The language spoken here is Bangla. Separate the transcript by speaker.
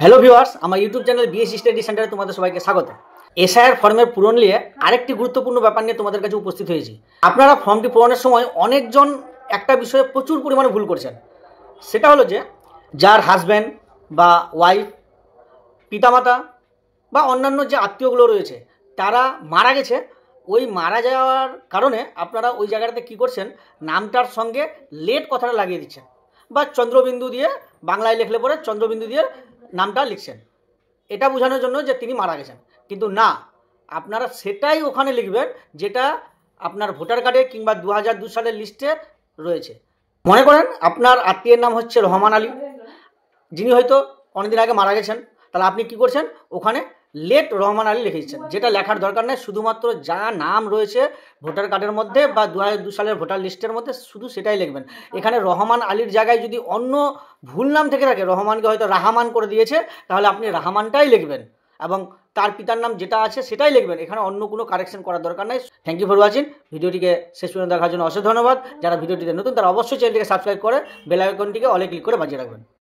Speaker 1: হ্যালো ভিউয়ার্স, আমার ইউটিউব চ্যানেল বিএসসি স্টাডি সেন্টারে তোমাদের সবাইকে স্বাগত। এসআইআর ফর্মের পূরণ নিয়ে আরেকটি গুরুত্বপূর্ণ ব্যাপার নিয়ে তোমাদের কাছে উপস্থিত হয়েছি। আপনারা ফর্মটি পূরণের সময় অনেকজন একটা বিষয়ে প্রচুর পরিমাণে ভুল করছেন। সেটা হলো যে যার হাজব্যান্ড বা ওয়াইফ, পিতামাতা বা অন্যান্য যে আত্মীয়গুলো রয়েছে তারা মারা গেছে, ওই মারা যাওয়ার কারণে আপনারা ওই জায়গাটাতে কী করছেন, নামটার সঙ্গে লেট কথাটা লাগিয়ে দিচ্ছেন বা চন্দ্রবিন্দু দিয়ে, বাংলায় লিখলে পরে চন্দ্রবিন্দু দিয়ে নামটা লিখছেন, এটা বোঝানোর জন্য যে তিনি মারা গেছেন। কিন্তু না, আপনারা সেটাই ওখানে লিখবেন যেটা আপনার ভোটার কার্ডে কিংবা 2002 সালের লিস্টে রয়েছে। মনে করেন আপনার আত্মীয়ের নাম হচ্ছে রহমান আলী, যিনি হয়তো অনেকদিন আগে মারা গেছেন, তাহলে আপনি কি করছেন, ওখানে লেট রহমান আলী লিখে দিচ্ছেন, যেটা লেখার দরকার নেই। শুধুমাত্র যা নাম রয়েছে ভোটার কার্ডের মধ্যে বা 2002 সালের ভোটার লিস্টের মধ্যে শুধু সেটাই লিখবেন। এখানে রহমান আলীর জায়গায় যদি অন্য ভুল নাম থেকে থাকে, রহমানকে হয়তো রাহামান করে দিয়েছে, তাহলে আপনি রাহামানটাই লিখবেন এবং তার পিতার নাম যেটা আছে সেটাই লিখবেন। এখানে অন্য কোনো কারেকশন করার দরকার নেই। Thank you for watching. ভিডিওটিকে শেষ পর্যন্ত দেখার জন্য অসংখ্য ধন্যবাদ। যারা ভিডিওটিতে নতুন তারা অবশ্যই চ্যানেলটিকে সাবস্ক্রাইব করে বেল আইকনটিকে অলে ক্লিক করে বাজিয়ে রাখবেন।